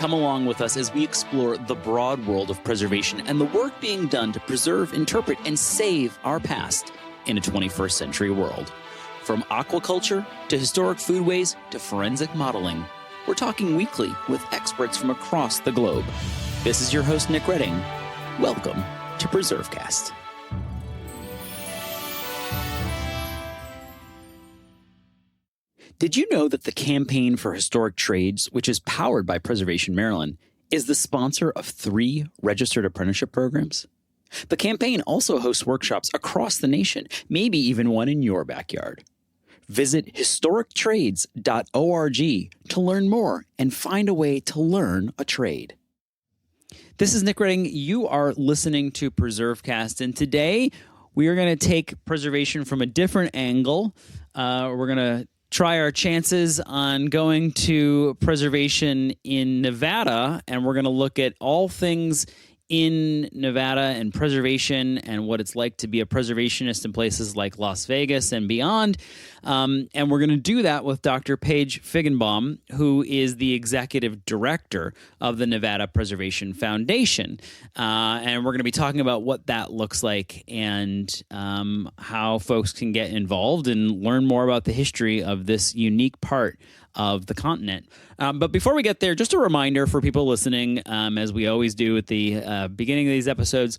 Come along with us as we explore the broad world of preservation and the work being done to preserve, interpret, and save our past in a 21st century world. From aquaculture to historic foodways to forensic modeling, we're talking weekly with experts from across the globe. This is your host, Nick Redding. Welcome to PreserveCast. Did you know that the Campaign for Historic Trades, which is powered by Preservation Maryland, is the sponsor of 3 registered apprenticeship programs? The campaign also hosts workshops across the nation, maybe even one in your backyard. Visit historictrades.org to learn more and find a way to learn a trade. This is Nick Redding. You are listening to PreserveCast, and today we are going to take preservation from a different angle. We're going to try our chances on going to preservation in Nevada, and we're going to look at all things in Nevada and preservation and what it's like to be a preservationist in places like Las Vegas and beyond. And we're going to do that with Dr. Paige Figanbaum, who is the executive director of the Nevada Preservation Foundation. And we're going to be talking about what that looks like and how folks can get involved and learn more about the history of this unique part of the continent. But before we get there, just a reminder for people listening, as we always do at the beginning of these episodes,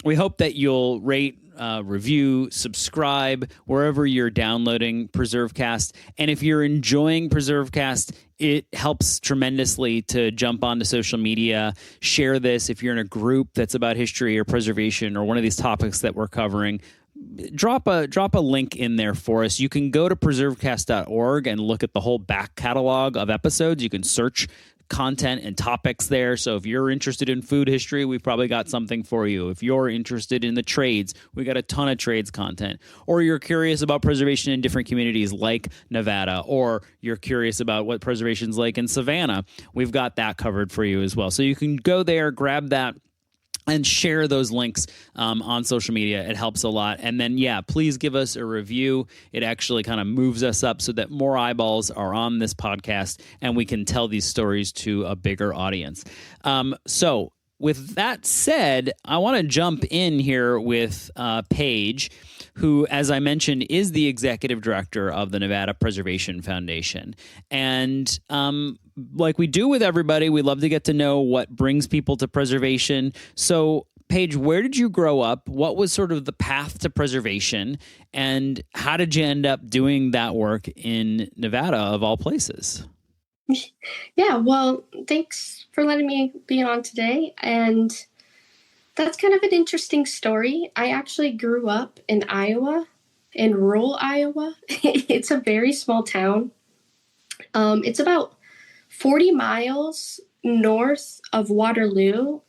we hope that you'll rate, review, subscribe wherever you're downloading PreserveCast. And if you're enjoying PreserveCast, it helps tremendously to jump onto social media, share this. If you're in a group that's about history or preservation or one of these topics that we're covering, drop a link in there for us. You can go to preservecast.org and look at the whole back catalog of episodes. You can search content and topics there. So if you're interested in food history, we've probably got something for you. If you're interested in the trades, we got a ton of trades content. Or you're curious about preservation in different communities like Nevada, or you're curious about what preservation's like in Savannah, we've got that covered for you as well. So you can go there, grab that, and share those links on social media. It helps a lot. And then, please give us a review. It actually kind of moves us up so that more eyeballs are on this podcast and we can tell these stories to a bigger audience. So with that said, I want to jump in here with Paige, who, as I mentioned, is the executive director of the Nevada Preservation Foundation. And like we do with everybody, we love to get to know what brings people to preservation. So, Paige, where did you grow up? What was sort of the path to preservation? And how did you end up doing that work in Nevada, of all places? Yeah, well, thanks for letting me be on today. And that's kind of an interesting story. I actually grew up in Iowa, in rural Iowa. It's a very small town. It's about 40 miles north of Waterloo.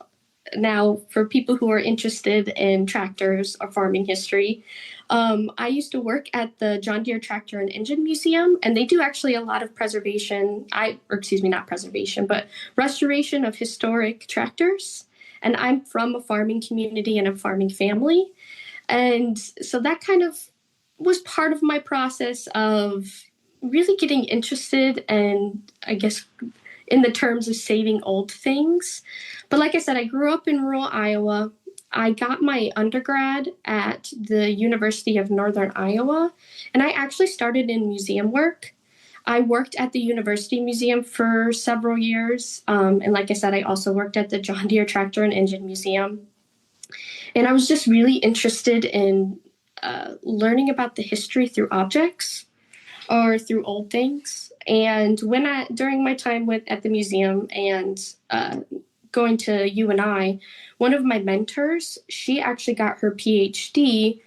Now, for people who are interested in tractors or farming history, I used to work at the John Deere Tractor and Engine Museum, and they do actually a lot of restoration of historic tractors. And I'm from a farming community and a farming family. And so that kind of was part of my process of really getting interested and, I guess, in the terms of saving old things. But like I said, I grew up in rural Iowa. I got my undergrad at the University of Northern Iowa, and I actually started in museum work. I worked at the University Museum for several years. And like I said, I also worked at the John Deere Tractor and Engine Museum. And I was just really interested in learning about the history through objects or through old things. And during my time at the museum and going to UNI, one of my mentors, she actually got her PhD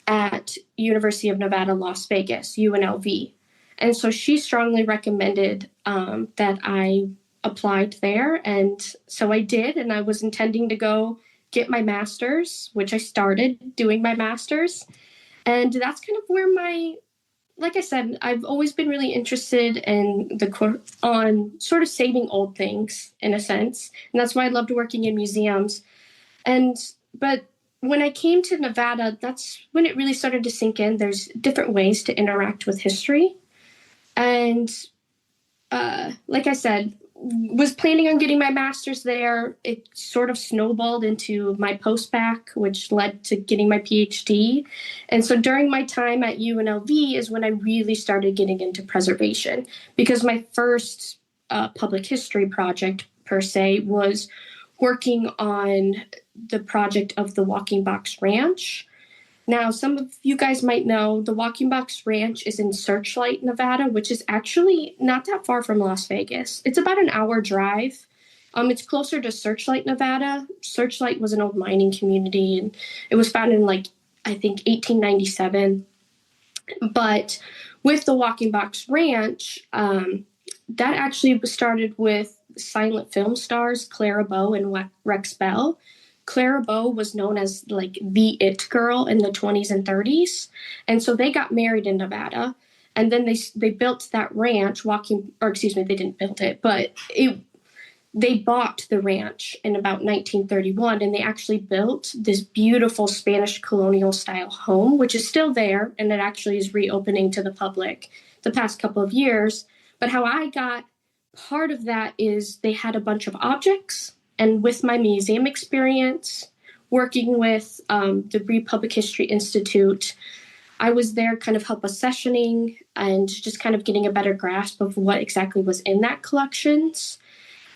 at University of Nevada, Las Vegas, UNLV. And so she strongly recommended that I applied there. And so I did, and I was intending to go get my master's, which I started doing my master's. And that's kind of where like I said, I've always been really interested in on sort of saving old things in a sense. And that's why I loved working in museums. But when I came to Nevada, that's when it really started to sink in. There's different ways to interact with history. And like I said, was planning on getting my master's there. It sort of snowballed into my post-bac, which led to getting my PhD. And so during my time at UNLV is when I really started getting into preservation, because my first public history project, per se, was working on the project of the Walking Box Ranch. Now, some of you guys might know the Walking Box Ranch is in Searchlight, Nevada, which is actually not that far from Las Vegas. It's about an hour drive. It's closer to Searchlight, Nevada. Searchlight was an old mining community, and it was founded in, I think, 1897. But with the Walking Box Ranch, that actually started with silent film stars Clara Bow and Rex Bell. Clara Bow was known as the it girl in the 20s and 30s. And so they got married in Nevada. And then they built that ranch, they didn't build it, but they bought the ranch in about 1931. And they actually built this beautiful Spanish colonial style home, which is still there. And it actually is reopening to the public the past couple of years. But how I got part of that is they had a bunch of objects. And with my museum experience, working with the Bree Public History Institute, I was there kind of help accessioning and just kind of getting a better grasp of what exactly was in that collections.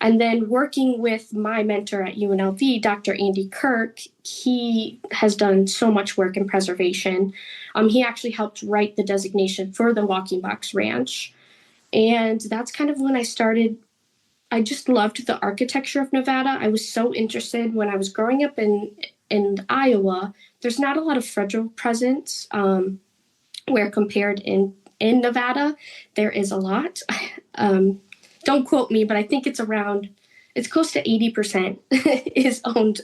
And then working with my mentor at UNLV, Dr. Andy Kirk, he has done so much work in preservation. He actually helped write the designation for the Walking Box Ranch. And that's kind of when I just loved the architecture of Nevada. I was so interested when I was growing up in Iowa. There's not a lot of federal presence, where compared in Nevada, there is a lot. Don't quote me, but I think it's close to 80% is owned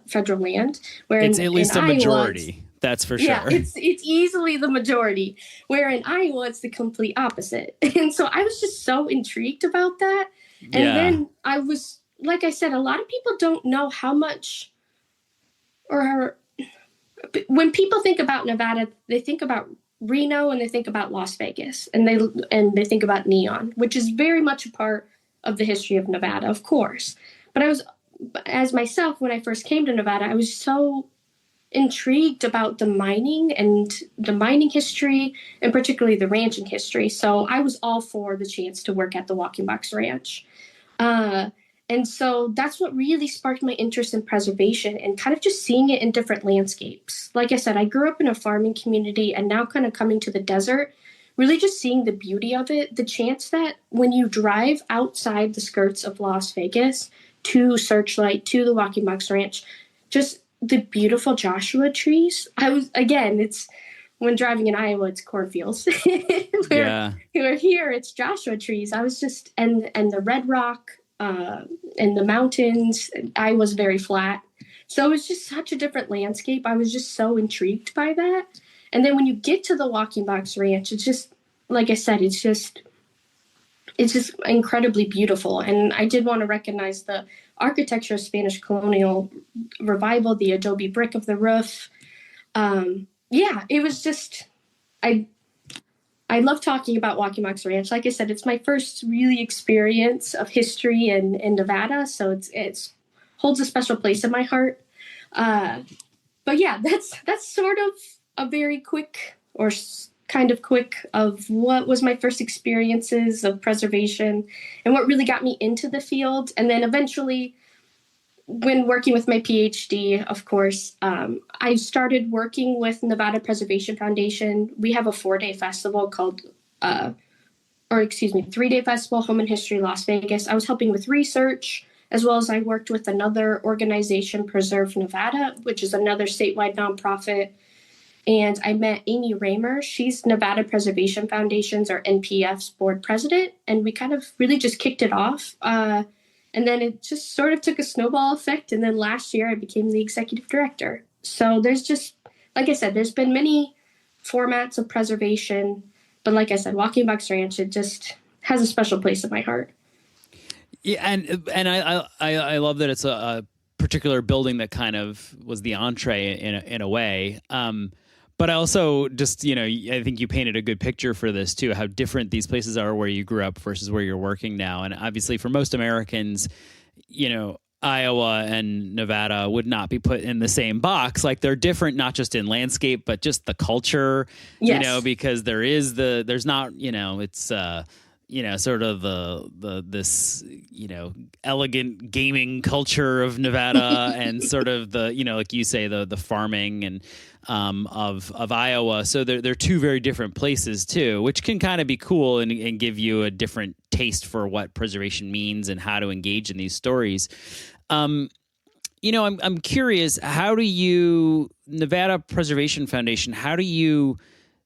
federal land. Where it's at least a Iowa, majority. That's for sure. Yeah, it's easily the majority. Where in Iowa, it's the complete opposite. And so I was just so intrigued about that. And then I was, like I said, a lot of people don't know how much, or when people think about Nevada, they think about Reno and they think about Las Vegas, and they think about neon, which is very much a part of the history of Nevada, of course. But as myself, when I first came to Nevada, I was so intrigued about the mining and the mining history, and particularly the ranching history. So I was all for the chance to work at the Walking Box Ranch. And so that's what really sparked my interest in preservation and kind of just seeing it in different landscapes. Like I said, I grew up in a farming community, and now kind of coming to the desert, really just seeing the beauty of it, the chance that when you drive outside the skirts of Las Vegas to Searchlight, to the Walking Box Ranch, just the beautiful Joshua trees. It's when driving in Iowa, it's cornfields. Where here, it's Joshua trees. I was just, and the red rock, and the mountains, I was very flat. So it was just such a different landscape. I was just so intrigued by that. And then when you get to the Walking Box Ranch, it's just, like I said, it's just incredibly beautiful. And I did want to recognize the architecture of Spanish colonial revival, the adobe brick of the roof. It was just, I love talking about Walking Box Ranch. Like I said, it's my first really experience of history in Nevada, so it's holds a special place in my heart. But yeah, that's sort of a very quick or kind of quick of what was my first experiences of preservation and what really got me into the field. And then eventually, when working with my PhD, of course, I started working with Nevada Preservation Foundation. We have a 4-day festival called, 3-day festival, Home and History Las Vegas. I was helping with research, as well as I worked with another organization, Preserve Nevada, which is another statewide nonprofit. And I met Amy Raymer. She's Nevada Preservation Foundation's, or NPF's, board president. And we kind of really just kicked it off. And then it just sort of took a snowball effect. And then last year I became the executive director. So there's just, like I said, there's been many formats of preservation. But like I said, Walking Box Ranch, it just has a special place in my heart. Yeah, and I love that it's a particular building that kind of was the entree in a way. But I also just, I think you painted a good picture for this too, how different these places are where you grew up versus where you're working now. And obviously for most Americans, Iowa and Nevada would not be put in the same box. Like they're different, not just in landscape, but just the culture, Yes. because there's not, it's, sort of this, elegant gaming culture of Nevada and sort of the, like you say, the farming and of Iowa. So they're two very different places too, which can kind of be cool and give you a different taste for what preservation means and how to engage in these stories. I'm curious, how do you, Nevada Preservation Foundation, how do you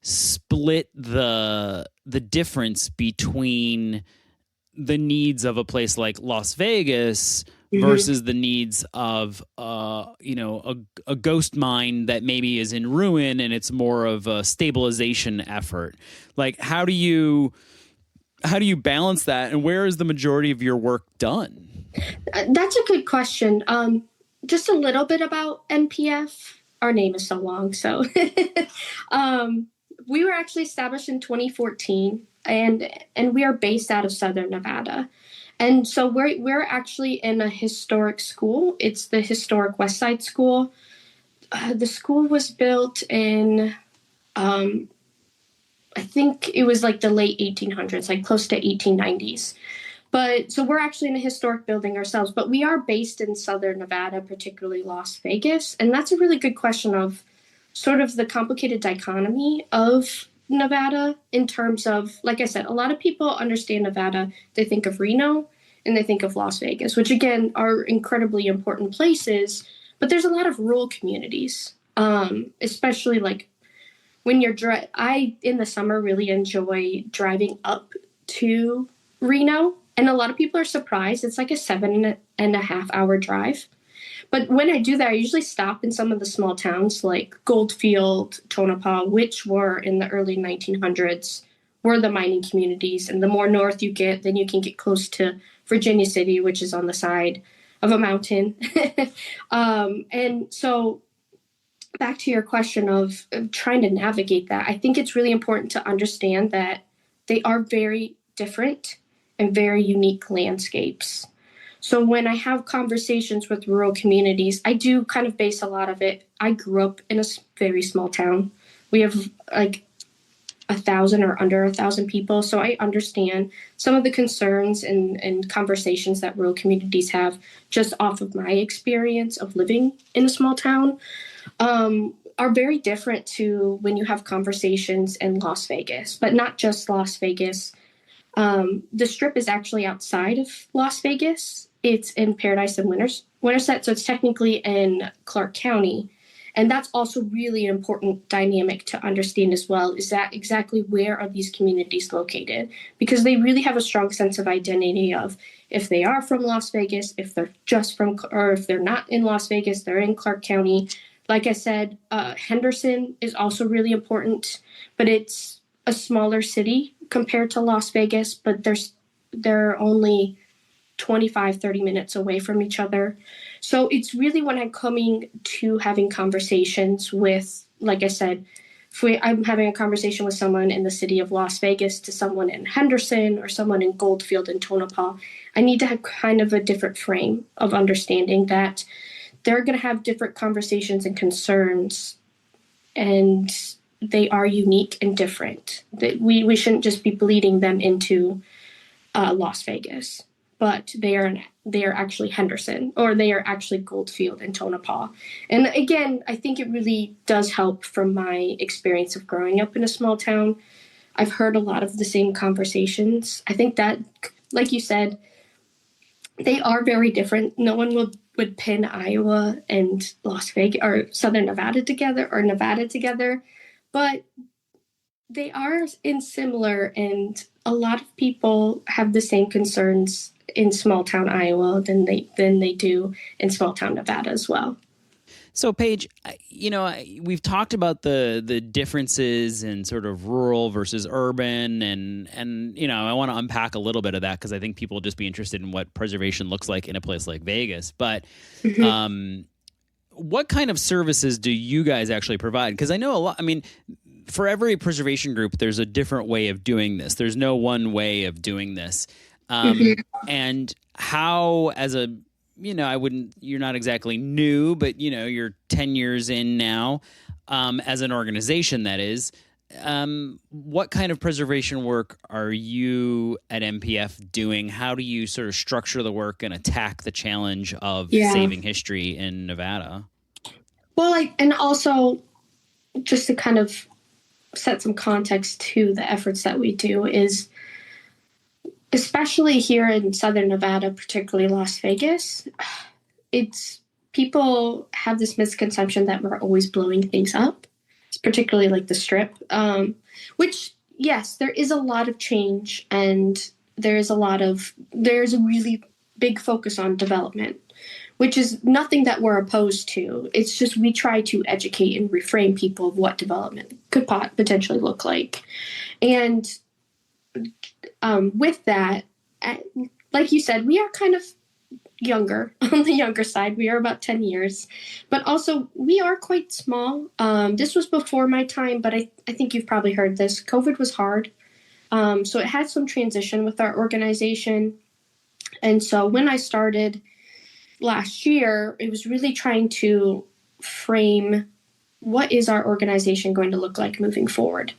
split the difference between the needs of a place like Las Vegas versus the needs of a ghost mine that maybe is in ruin and it's more of a stabilization effort? Like how do you balance that, and where is the majority of your work done? That's a good question. Just a little bit about NPF. Our name is so long, so we were actually established in 2014, and we are based out of Southern Nevada. And so we're actually in a historic school. It's the historic West Side School. The school was built in, I think it was like the late 1800s, like close to 1890s. But so we're actually in a historic building ourselves, but we are based in Southern Nevada, particularly Las Vegas. And that's a really good question of sort of the complicated dichotomy of Nevada in terms of, like I said, a lot of people understand Nevada. They think of Reno and they think of Las Vegas, which again are incredibly important places. But there's a lot of rural communities, especially like when you're I, in the summer, really enjoy driving up to Reno. And a lot of people are surprised. It's like a 7.5 hour drive. But when I do that, I usually stop in some of the small towns like Goldfield, Tonopah, which were in the early 1900s, were the mining communities. And the more north you get, then you can get close to Virginia City, which is on the side of a mountain. And so back to your question of trying to navigate that, I think it's really important to understand that they are very different and very unique landscapes. So when I have conversations with rural communities, I do kind of base a lot of it. I grew up in a very small town. We have like 1,000 or under 1,000 people. So I understand some of the concerns and conversations that rural communities have just off of my experience of living in a small town, are very different to when you have conversations in Las Vegas, but not just Las Vegas. The Strip is actually outside of Las Vegas. It's in Paradise and Winterset, so it's technically in Clark County. And that's also really an important dynamic to understand as well, is that exactly where are these communities located? Because they really have a strong sense of identity of if they are from Las Vegas, if they're just from, or if they're not in Las Vegas, they're in Clark County. Like I said, Henderson is also really important, but it's a smaller city compared to Las Vegas, but they're only 25, 30 minutes away from each other. So it's really when I'm coming to having conversations with, like I said, I'm having a conversation with someone in the city of Las Vegas to someone in Henderson or someone in Goldfield and Tonopah, I need to have kind of a different frame of understanding that they're going to have different conversations and concerns, and they are unique and different. That we shouldn't just be bleeding them into Las Vegas, but they are actually Henderson, or they are actually Goldfield and Tonopah. And again, I think it really does help from my experience of growing up in a small town. I've heard a lot of the same conversations. I think that, like you said, they are very different. No one would pin Iowa and Las Vegas or Southern Nevada together or Nevada together, but they are in similar, and a lot of people have the same concerns in small town Iowa than they do in small town Nevada as well. So Paige, we've talked about the differences in sort of rural versus urban, and I want to unpack a little bit of that because I think people will just be interested in what preservation looks like in a place like Vegas. But what kind of services do you guys actually provide? Because I know a lot, I mean, for every preservation group, there's a different way of doing this. There's no one way of doing this. And how, as a, you're not exactly new, but, you're 10 years in now, as an organization, that is. What kind of preservation work are you at MPF doing? How do you sort of structure the work and attack the challenge of saving history in Nevada? Well, and also just to kind of set some context to the efforts that we do is, especially here in Southern Nevada, particularly Las Vegas, people have this misconception that we're always blowing things up. It's particularly like the Strip, which, yes, there is a lot of change, and there's a really big focus on development, which is nothing that we're opposed to. It's just we try to educate and reframe people of what development could potentially look like. And with that, like you said, we are kind of younger, on the younger side. We are about 10 years, but also we are quite small. This was before my time, but I think you've probably heard this. COVID was hard. So it had some transition with our organization. And so when I started last year, it was really trying to frame what is our organization going to look like moving forward.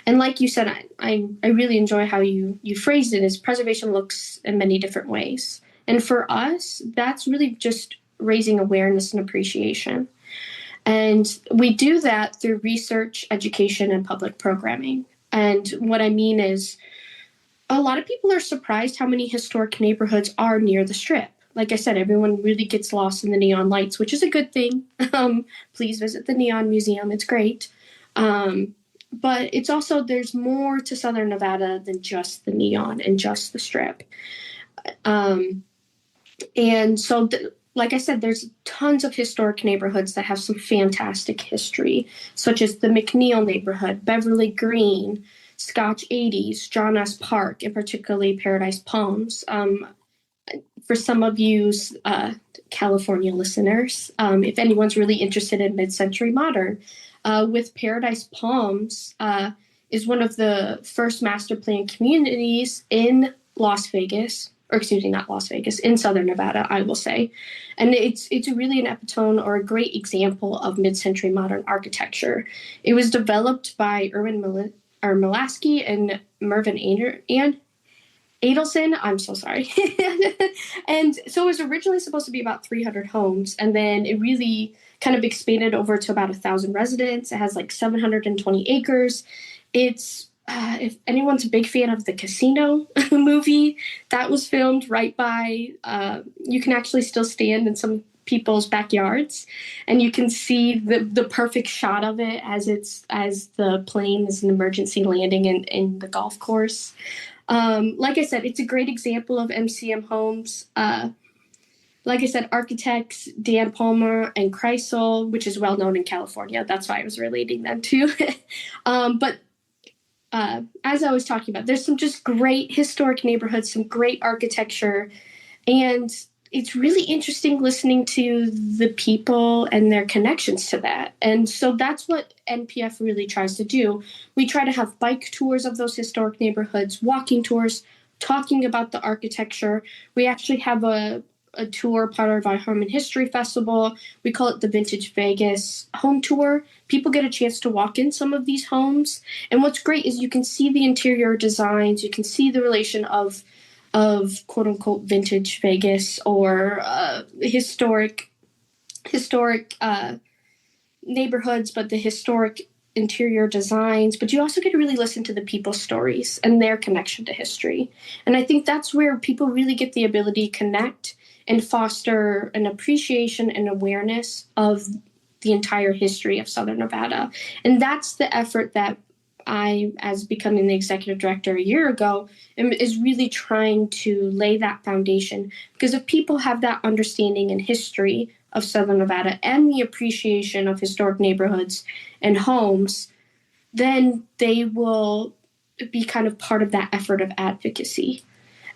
And like you said, I really enjoy how you phrased it, as preservation looks in many different ways. And for us, that's really just raising awareness and appreciation. And we do that through research, education, and public programming. And what I mean is, a lot of people are surprised how many historic neighborhoods are near the Strip. Like I said, everyone really gets lost in the neon lights, which is a good thing. Please visit the Neon Museum. It's great. But it's also, there's more to Southern Nevada than just the neon and just the Strip. And so, like I said, there's tons of historic neighborhoods that have some fantastic history, such as the McNeil neighborhood, Beverly Green, Scotch 80s, John S. Park, and particularly Paradise Palms. For some of you California listeners, if anyone's really interested in mid-century modern, with Paradise Palms is one of the first master plan communities in Las Vegas, or excuse me, not Las Vegas, in Southern Nevada, I will say. And it's really an epitome or a great example of mid-century modern architecture. It was developed by Erwin Milasky and Mervyn Adelson. I'm so sorry. And so it was originally supposed to be about 300 homes, and then it really kind of expanded over to about 1,000 residents. It has like 720 acres. It's if anyone's a big fan of the Casino movie, that was filmed right by, you can actually still stand in some people's backyards, and you can see the perfect shot of it as the plane is an emergency landing in the golf course. Like I said, it's a great example of MCM homes. Like I said, architects Dan Palmer and Kreisel, which is well known in California. That's why I was relating them to. But as I was talking about, there's some just great historic neighborhoods, some great architecture, and it's really interesting listening to the people and their connections to that. And so that's what NPF really tries to do. We try to have bike tours of those historic neighborhoods, walking tours, talking about the architecture. We actually have a tour, part of our Home and History Festival. We call it the Vintage Vegas Home Tour. People get a chance to walk in some of these homes. And what's great is you can see the interior designs. You can see the relation of quote unquote vintage Vegas or historic neighborhoods, but the historic interior designs. But you also get to really listen to the people's stories and their connection to history. And I think that's where people really get the ability to connect and foster an appreciation and awareness of the entire history of Southern Nevada. And that's the effort that I, as becoming the executive director a year ago, is really trying to lay that foundation. Because if people have that understanding and history of Southern Nevada and the appreciation of historic neighborhoods and homes, then they will be kind of part of that effort of advocacy.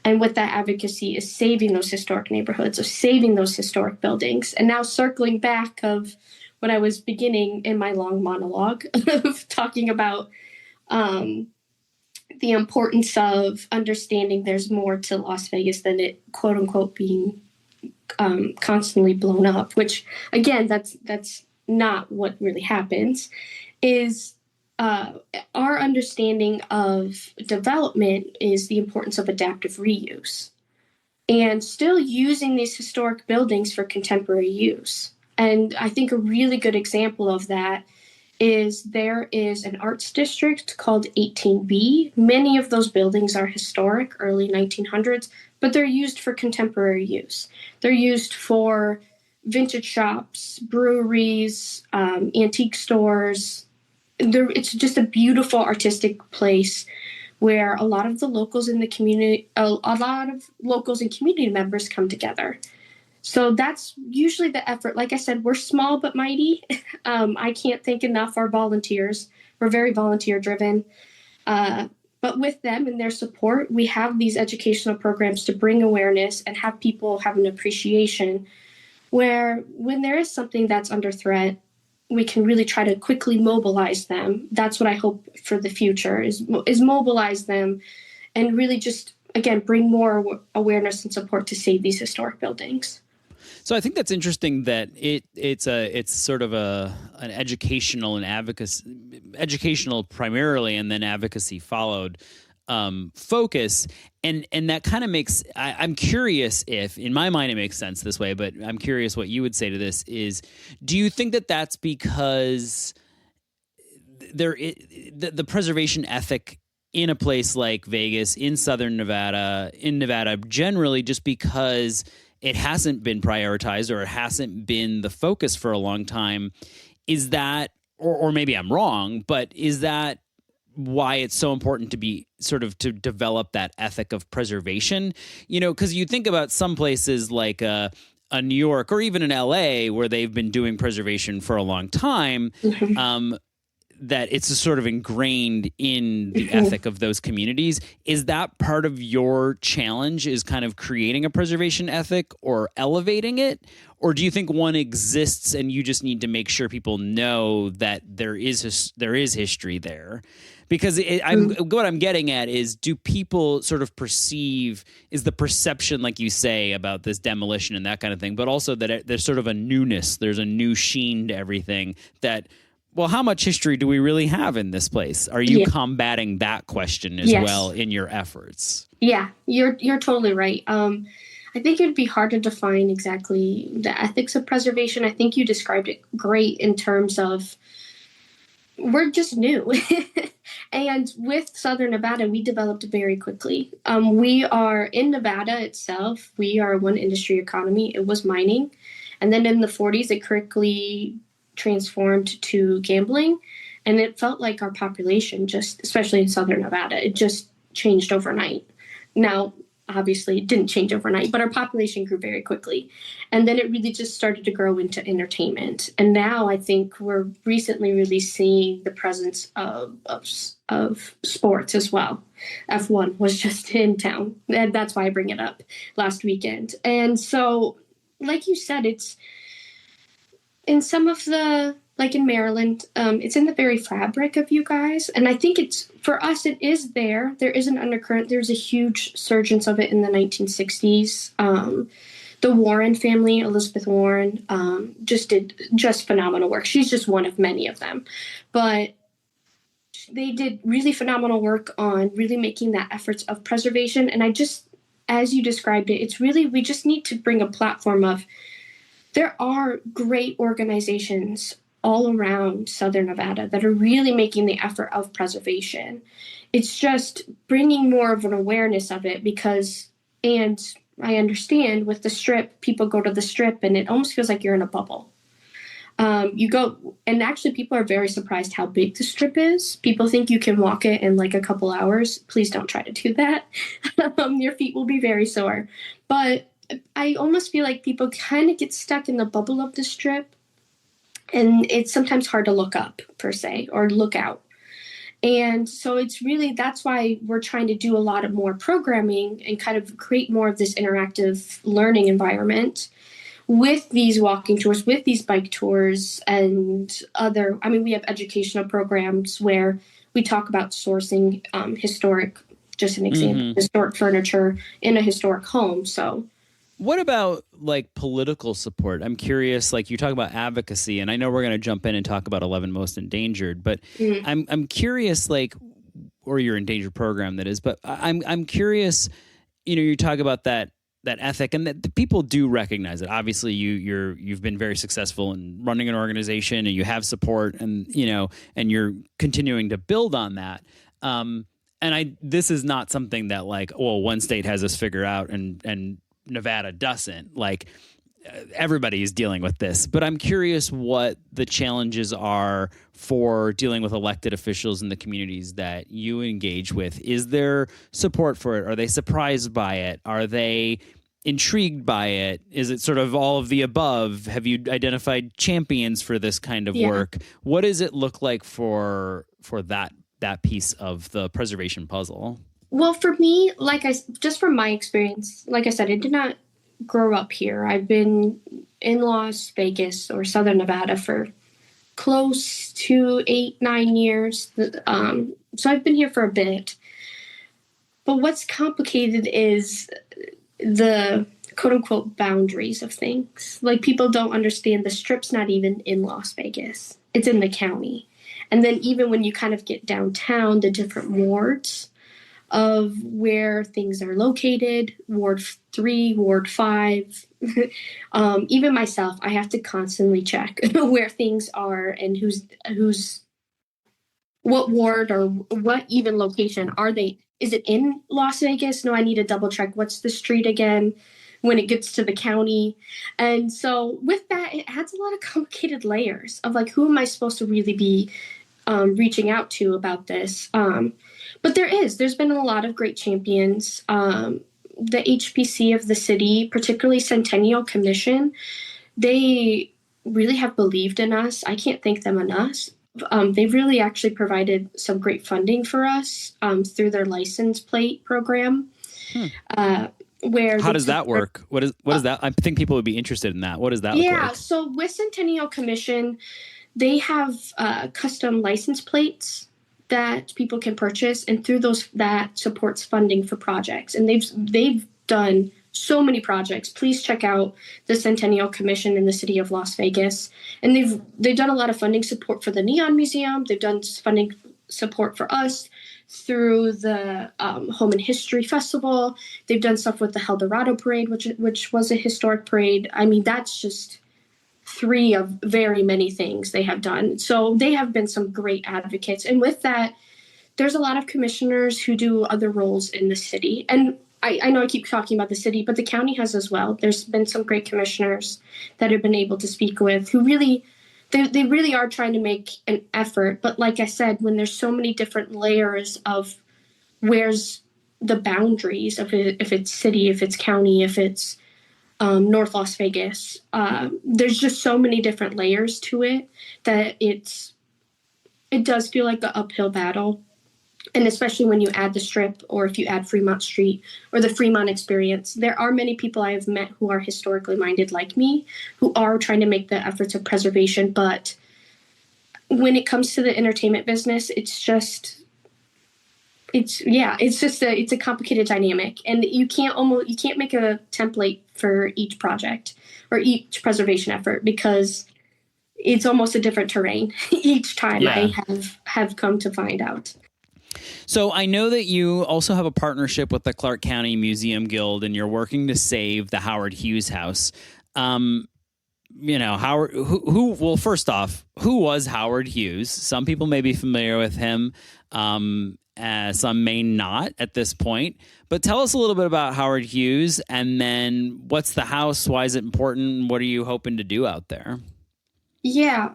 And with that advocacy is saving those historic neighborhoods, of saving those historic buildings. And now circling back of what I was beginning in my long monologue of talking about the importance of understanding there's more to Las Vegas than it, quote unquote, being constantly blown up, which again, that's not what really happens, is our understanding of development is the importance of adaptive reuse and still using these historic buildings for contemporary use. And I think a really good example of that is there is an arts district called 18B. Many of those buildings are historic, early 1900s, but they're used for contemporary use. They're used for vintage shops, breweries, antique stores. It's just a beautiful artistic place where a lot of the locals in the community, a lot of locals and community members come together. So that's usually the effort. Like I said, we're small but mighty. I can't thank enough our volunteers. We're very volunteer driven. But with them and their support, we have these educational programs to bring awareness and have people have an appreciation where when there is something that's under threat, we can really try to quickly mobilize them. That's what I hope for the future is mobilize them and really just, again, bring more awareness and support to save these historic buildings. So I think that's interesting that it's sort of an educational and advocacy, educational primarily, and then advocacy followed focus, and that kind of makes. I'm curious if, in my mind, it makes sense this way, but I'm curious what you would say to this. Is do you think that that's because the preservation ethic in a place like Vegas, in Southern Nevada, in Nevada generally, just because it hasn't been prioritized or it hasn't been the focus for a long time, is that, or maybe I'm wrong, but is that why it's so important to be sort of to develop that ethic of preservation? You know, because you think about some places like a New York or even in LA where they've been doing preservation for a long time, that it's sort of ingrained in the ethic of those communities. Is that part of your challenge, is kind of creating a preservation ethic or elevating it? Or do you think one exists and you just need to make sure people know that there is history there? Because what I'm getting at is, do people sort of perceive, is the perception, like you say, about this demolition and that kind of thing, but also that there's sort of a newness, there's a new sheen to everything that, well, how much history do we really have in this place? Are you combating that question as well in your efforts? Yeah, you're totally right. I think it'd be hard to define exactly the ethics of preservation. I think you described it great in terms of we're just new. And with Southern Nevada, we developed very quickly. We are in Nevada itself. We are one industry economy. It was mining. And then in the 40s, it quickly transformed to gambling, and it felt like our population, just especially in Southern Nevada, it just changed overnight. Now, obviously, it didn't change overnight, but our population grew very quickly, and then it really just started to grow into entertainment. And now I think we're recently really seeing the presence of sports as well. F1 was just in town, and that's why I bring it up last weekend. And so, like you said, it's in some of the, like in Maryland, it's in the very fabric of you guys. And I think it's, for us, it is there. There is an undercurrent. There's a huge surgence of it in the 1960s. The Warren family, Elizabeth Warren, did phenomenal work. She's just one of many of them. But they did really phenomenal work on really making that efforts of preservation. And as you described it, it's really, we just need to bring a platform of, there are great organizations all around Southern Nevada that are really making the effort of preservation. It's just bringing more of an awareness of it because, and I understand with the Strip, people go to the Strip and it almost feels like you're in a bubble. You go, and actually people are very surprised how big the Strip is. People think you can walk it in like a couple hours. Please don't try to do that. Your feet will be very sore. But I almost feel like people kind of get stuck in the bubble of the Strip, and it's sometimes hard to look up, per se, or look out. And so that's why we're trying to do a lot of more programming and kind of create more of this interactive learning environment with these walking tours, with these bike tours, and we have educational programs where we talk about sourcing historic, just an example, historic furniture in a historic home. So what about like political support? I'm curious, like you talk about advocacy, and I know we're going to jump in and talk about 11 Most Endangered, but I'm curious, like, or your endangered program that is, but I'm curious, you talk about that ethic, and that the people do recognize it. Obviously you've been very successful in running an organization, and you have support, and and you're continuing to build on that. This is not something that like, well, one state has this figured out and Nevada doesn't. Like, everybody is dealing with this, but I'm curious what the challenges are for dealing with elected officials in the communities that you engage with. Is there support for it? Are they surprised by it? Are they intrigued by it? Is it sort of all of the above? Have you identified champions for this kind of work? What does it look like for that piece of the preservation puzzle? Well, for me, just from my experience, like I said, I did not grow up here. I've been in Las Vegas or Southern Nevada for close to 8-9 years. So I've been here for a bit. But what's complicated is the quote unquote boundaries of things. Like, people don't understand the Strip's not even in Las Vegas. It's in the county. And then even when you kind of get downtown, the different wards of where things are located, Ward 3, Ward 5. Even myself, I have to constantly check where things are and who's what ward or what even location are they. Is it in Las Vegas? No, I need to double check. What's the street again when it gets to the county? And so with that, it adds a lot of complicated layers of like, who am I supposed to really be reaching out to about this? But there's been a lot of great champions. The HPC of the city, particularly Centennial Commission, they really have believed in us. I can't thank them enough. They've really actually provided some great funding for us through their license plate program. How does that work? What is that? I think people would be interested in that. What does that look like? Yeah, so with Centennial Commission, they have custom license plates that people can purchase, and through those, that supports funding for projects. And they've done so many projects. Please check out the Centennial Commission in the city of Las Vegas. And they've done a lot of funding support for the Neon Museum. They've done funding support for us through the Home and History Festival. They've done stuff with the El Dorado Parade, which was a historic parade. I mean, that's just 3 of very many things they have done. So they have been some great advocates. And with that, there's a lot of commissioners who do other roles in the city. And I know I keep talking about the city, but the county has as well. There's been some great commissioners that have been able to speak with who really, they really are trying to make an effort. But like I said, when there's so many different layers of where's the boundaries of it, if it's city, if it's county, if it's North Las Vegas, there's just so many different layers to it that it does feel like an uphill battle. And especially when you add the Strip, or if you add Fremont Street or the Fremont experience, there are many people I have met who are historically minded like me, who are trying to make the efforts of preservation. But when it comes to the entertainment business, it's a complicated dynamic, and you can't make a template for each project or each preservation effort, because it's almost a different terrain each time. I have come to find out. So I know that you also have a partnership with the Clark County Museum Guild, and you're working to save the Howard Hughes House. Howard, well, first off, who was Howard Hughes? Some people may be familiar with him. Some may not at this point. But tell us a little bit about Howard Hughes, and then what's the house? Why is it important? What are you hoping to do out there? Yeah.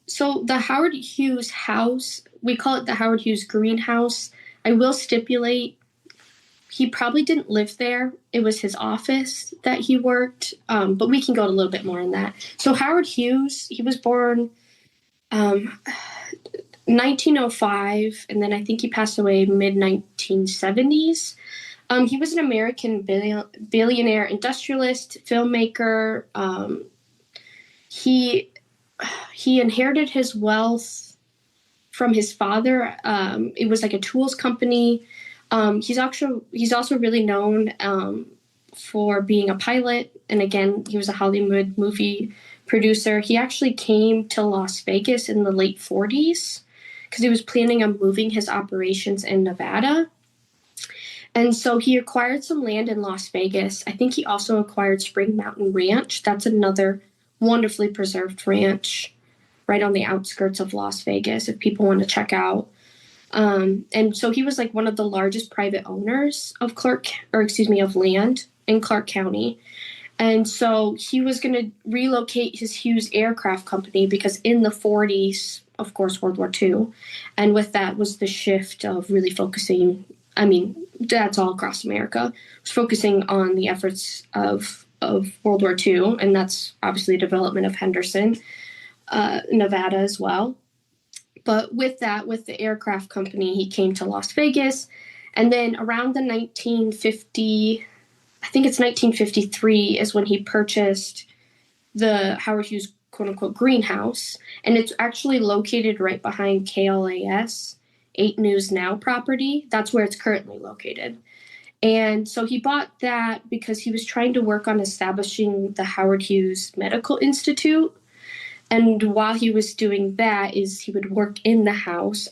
So the Howard Hughes House, we call it the Howard Hughes Greenhouse. I will stipulate he probably didn't live there. It was his office that he worked, but we can go a little bit more on that. So Howard Hughes, he was born 1905, and then I think he passed away mid 1970s. He was an American billionaire, industrialist, filmmaker. He he inherited his wealth from his father. It was like a tools company. He's also really known for being a pilot, and again, he was a Hollywood movie producer. He actually came to Las Vegas in the late 40s because he was planning on moving his operations in Nevada. And so he acquired some land in Las Vegas. I think he also acquired Spring Mountain Ranch. That's another wonderfully preserved ranch right on the outskirts of Las Vegas if people want to check out. And so he was like one of the largest private owners of of land in Clark County. And so he was going to relocate his Hughes Aircraft Company because in the 40s, of course, World War II, and with that was the shift of really focusing, I mean, that's all across America, was focusing on the efforts of World War II, and that's obviously the development of Henderson, Nevada as well. But with that, with the aircraft company, he came to Las Vegas, and then around the 1950, I think it's 1953, is when he purchased the Howard Hughes quote-unquote greenhouse, and it's actually located right behind KLAS 8 News Now property. That's where it's currently located. And so he bought that because he was trying to work on establishing the Howard Hughes Medical Institute. And while he was doing that, is he would work in the house.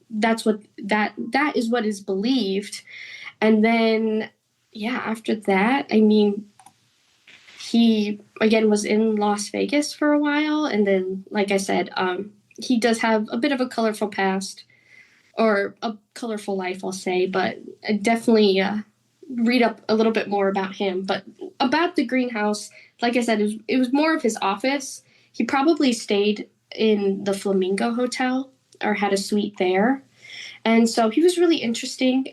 That is what is believed. And then, yeah, after that, I mean, he again was in Las Vegas for a while, and then, like I said, he does have a bit of a colorful past, or a colorful life, I'll say. But I definitely read up a little bit more about him. But about the greenhouse, like I said, it was more of his office. He probably stayed in the Flamingo Hotel or had a suite there. And so he was really interesting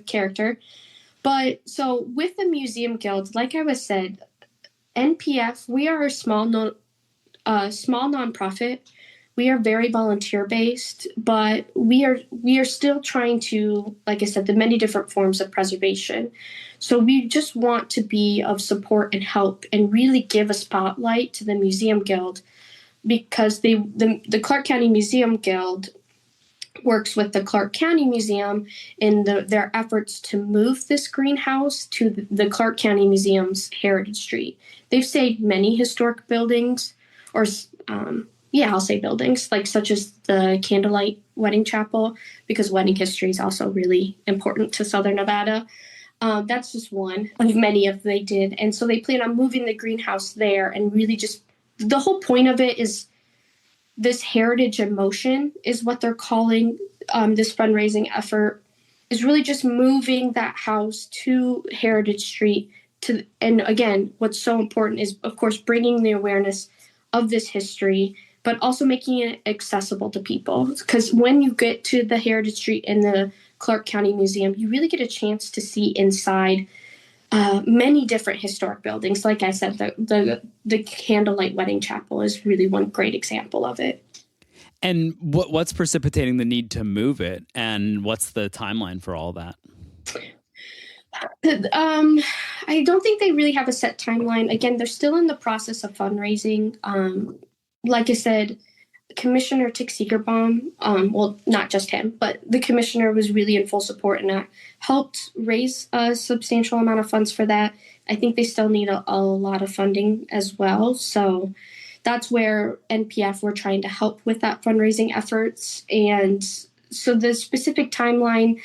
character. But so with the Museum Guild, like I was said, NPF, we are a small nonprofit. We are very volunteer based, but we are still trying to, like I said, the many different forms of preservation. So we just want to be of support and help and really give a spotlight to the Museum Guild, because the Clark County Museum Guild works with the Clark County Museum in their efforts to move this greenhouse to the Clark County Museum's Heritage Street. They've saved many historic buildings, or I'll say buildings, like such as the Candlelight Wedding Chapel, because wedding history is also really important to Southern Nevada. That's just one of many of they did. And so they plan on moving the greenhouse there, and really just the whole point of it is this heritage in motion is what they're calling this fundraising effort, is really just moving that house to Heritage Street. And again, what's so important is, of course, bringing the awareness of this history, but also making it accessible to people. Because when you get to the Heritage Street and the Clark County Museum, you really get a chance to see inside many different historic buildings. Like I said, the Candlelight Wedding Chapel is really one great example of it. And what's precipitating the need to move it, and what's the timeline for all that? I don't think they really have a set timeline. Again, they're still in the process of fundraising. Like I said, Commissioner Figanbaum, well, not just him, but the commissioner was really in full support, and helped raise a substantial amount of funds for that. I think they still need a lot of funding as well. So that's where NPF were trying to help with that fundraising efforts. And so the specific timeline,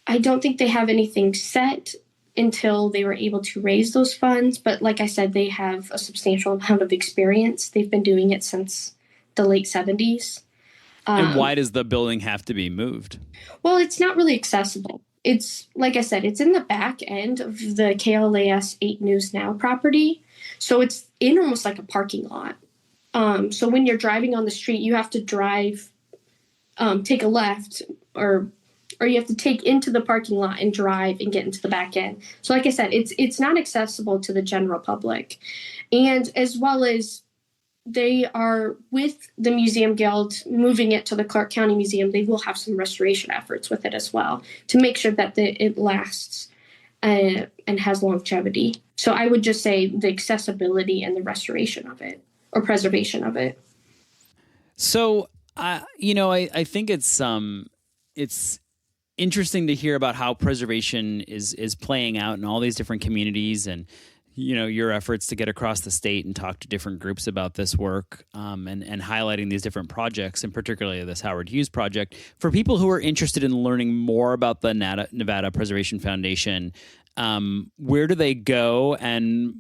I don't think they have anything set until they were able to raise those funds. But like I said, they have a substantial amount of experience. They've been doing it since the late 70s. And why does the building have to be moved? Well, it's not really accessible. It's, like I said, it's in the back end of the KLAS 8 News Now property. So it's in almost like a parking lot. So when you're driving on the street, you have to drive, take a left, or you have to take into the parking lot and drive and get into the back end. So like I said, it's not accessible to the general public. And as well as they are with the Museum Guild, moving it to the Clark County Museum. They will have some restoration efforts with it as well to make sure that it lasts and has longevity. So I would just say the accessibility and the restoration of it, or preservation of it. So, I think it's interesting to hear about how preservation is playing out in all these different communities, and your efforts to get across the state and talk to different groups about this work, and highlighting these different projects, and particularly this Howard Hughes project. For people who are interested in learning more about the Nevada Preservation Foundation, where do they go? And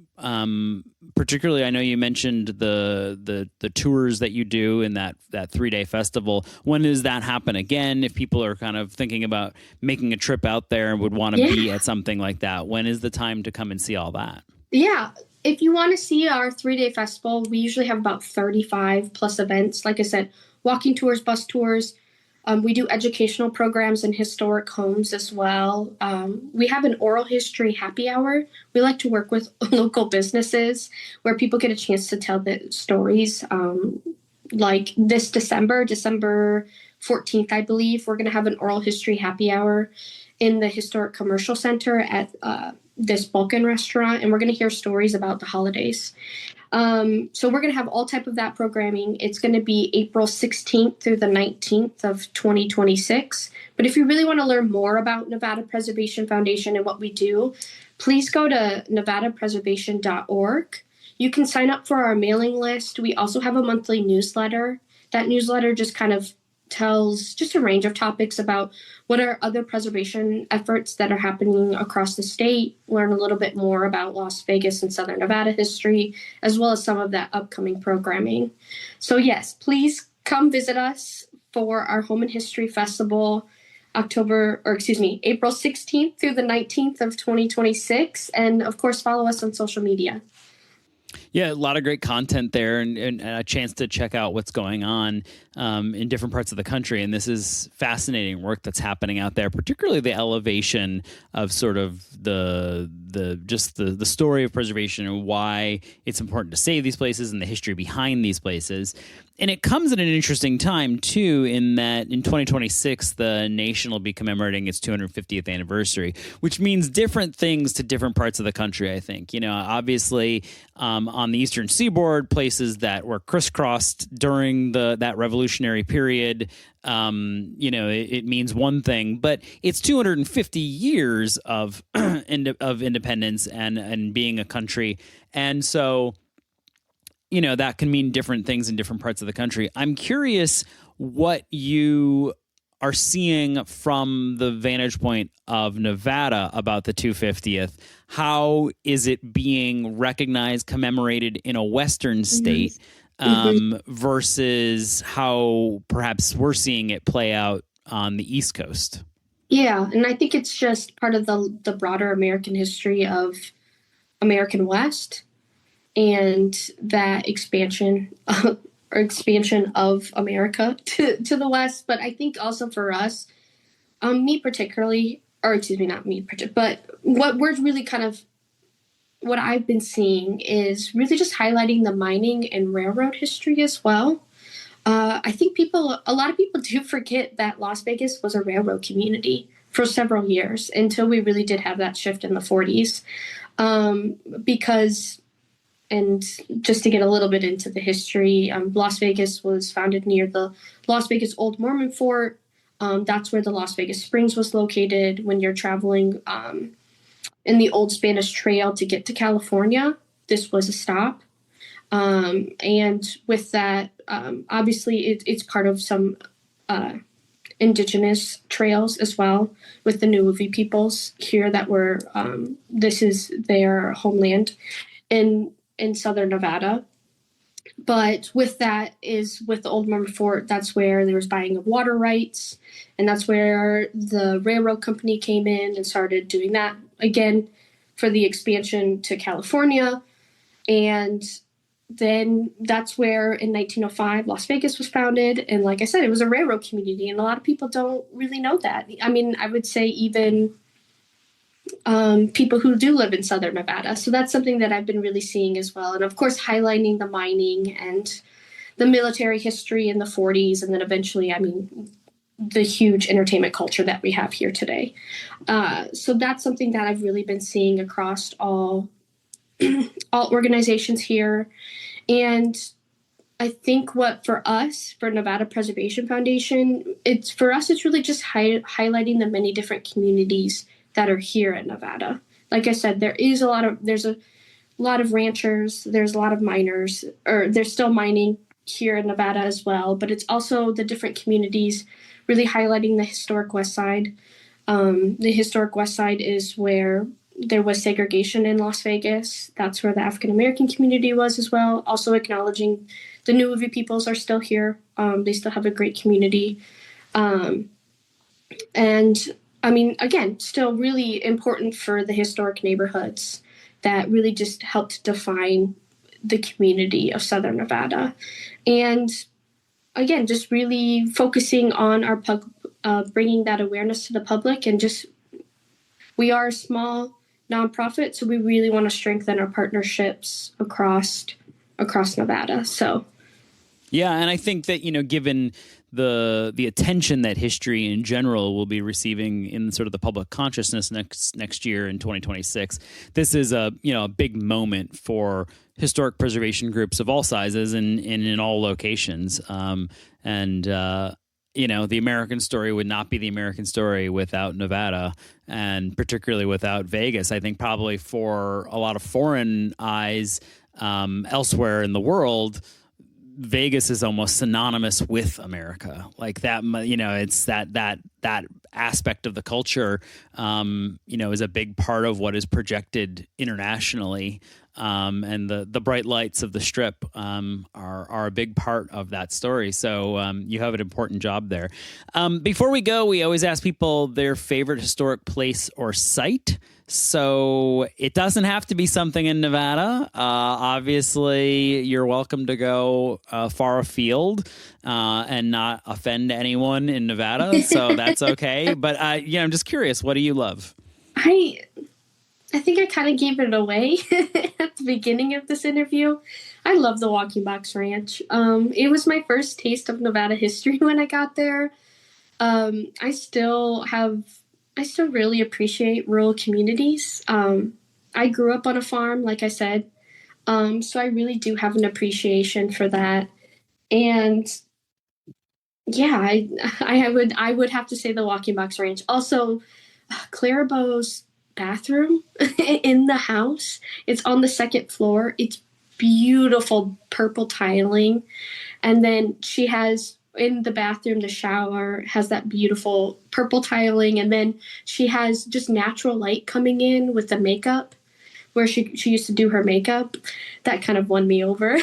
particularly, I know you mentioned the tours that you do in that 3-day festival. When does that happen again? If people are kind of thinking about making a trip out there and would want to be at something like that, when is the time to come and see all that? Yeah. If you want to see our 3-day festival, we usually have about 35 plus events. Like I said, walking tours, bus tours. We do educational programs in historic homes as well. We have an oral history happy hour. We like to work with local businesses where people get a chance to tell the stories. Like this December 14th, I believe, we're going to have an oral history happy hour in the Historic Commercial Center at this Balkan restaurant, and we're going to hear stories about the holidays. So we're going to have all type of that programming. It's going to be April 16th through the 19th of 2026. But if you really want to learn more about Nevada Preservation Foundation and what we do, please go to nevadapreservation.org. You can sign up for our mailing list. We also have a monthly newsletter. That newsletter just kind of tells just a range of topics about what are other preservation efforts that are happening across the state, learn a little bit more about Las Vegas and Southern Nevada history, as well as some of that upcoming programming. So yes, please come visit us for our Home and History Festival, April 16th through the 19th of 2026. And of course, follow us on social media. Yeah, a lot of great content there, and a chance to check out what's going on in different parts of the country. And this is fascinating work that's happening out there, particularly the elevation of sort of the story of preservation and why it's important to save these places and the history behind these places. And it comes at an interesting time, too, in that in 2026, the nation will be commemorating its 250th anniversary, which means different things to different parts of the country, I think. Obviously, on the Eastern Seaboard, places that were crisscrossed during that revolutionary period, it means one thing, but it's 250 years of independence and being a country. And so, that can mean different things in different parts of the country. I'm curious what you are seeing from the vantage point of Nevada about the 250th. How is it being recognized, commemorated in a Western state versus how perhaps we're seeing it play out on the East Coast? Yeah, and I think it's just part of the broader American history of American West and that expansion of America to the West. But I think also for us, me particularly, or excuse me, not me, but what we're really what I've been seeing is really just highlighting the mining and railroad history as well. I think a lot of people do forget that Las Vegas was a railroad community for several years until we really did have that shift in the 40s. And just to get a little bit into the history, Las Vegas was founded near the Las Vegas Old Mormon Fort. That's where the Las Vegas Springs was located. When you're traveling in the Old Spanish Trail to get to California, this was a stop. And with that, obviously, it's part of some indigenous trails as well with the Nuuvi peoples here that were, this is their homeland in Southern Nevada. But with that is with the Old Mormon Fort, that's where there was buying of water rights. And that's where the railroad company came in and started doing that again for the expansion to California. And then that's where in 1905, Las Vegas was founded. And like I said, it was a railroad community. And a lot of people don't really know that. I mean, I would say even people who do live in Southern Nevada. So that's something that I've been really seeing as well. And of course, highlighting the mining and the military history in the 40s. And then eventually, the huge entertainment culture that we have here today. So that's something that I've really been seeing across all organizations here. And I think what for us, for Nevada Preservation Foundation, it's really just highlighting the many different communities that are here in Nevada. Like I said, there's a lot of ranchers, there's a lot of miners, or there's still mining here in Nevada as well, but it's also the different communities really highlighting the historic West Side. The historic West Side is where there was segregation in Las Vegas. That's where the African American community was as well. Also acknowledging the Nuuvi peoples are still here. They still have a great community. Again, still really important for the historic neighborhoods that really just helped define the community of Southern Nevada. And again, just really focusing on our bringing that awareness to the public, and we are a small nonprofit, so we really want to strengthen our partnerships across Nevada. So, yeah, and I think that given the attention that history in general will be receiving in sort of the public consciousness next year in 2026, this is a big moment for historic preservation groups of all sizes and in all locations. The American story would not be the American story without Nevada, and particularly without Vegas. I think probably for a lot of foreign eyes elsewhere in the world, Vegas is almost synonymous with America. Like that, it's that aspect of the culture, is a big part of what is projected internationally. And the bright lights of the Strip are a big part of that story. So you have an important job there. Before we go, we always ask people their favorite historic place or site. So it doesn't have to be something in Nevada. Obviously, you're welcome to go far afield and not offend anyone in Nevada. So that's okay. But I'm just curious. What do you love? I think I kind of gave it away at the beginning of this interview. I love the Walking Box Ranch. It was my first taste of Nevada history when I got there. I still really appreciate rural communities. I grew up on a farm, like I said, so I really do have an appreciation for that. And yeah, I would have to say the Walking Box Ranch. Also, Clarabeau's bathroom in the house. It's on the second floor. It's beautiful purple tiling. And then she has in the bathroom, the shower has that beautiful purple tiling. And then she has just natural light coming in with the makeup where she used to do her makeup. That kind of won me over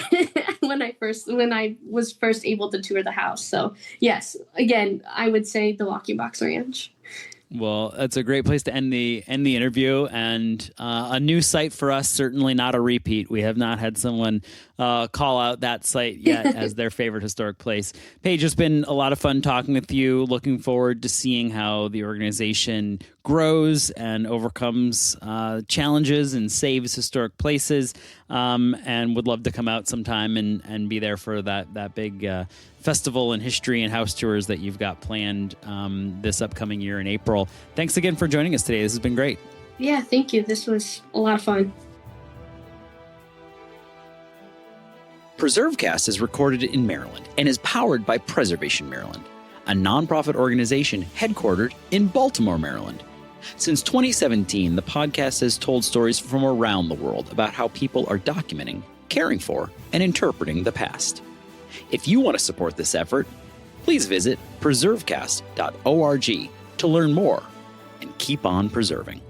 when I was first able to tour the house. So yes, again, I would say the Walking Box Ranch. Well, that's a great place to end the interview, and a new site for us, certainly not a repeat. We have not had someone call out that site yet as their favorite historic place. Paige, it's been a lot of fun talking with you. Looking forward to seeing how the organization grows and overcomes challenges and saves historic places, and would love to come out sometime and be there for that big festival and history and house tours that you've got planned this upcoming year in April. Thanks again for joining us today. This has been great. Yeah, thank you. This was a lot of fun. PreserveCast is recorded in Maryland and is powered by Preservation Maryland, a nonprofit organization headquartered in Baltimore, Maryland. Since 2017, the podcast has told stories from around the world about how people are documenting, caring for, and interpreting the past. If you want to support this effort, please visit preservecast.org to learn more and keep on preserving.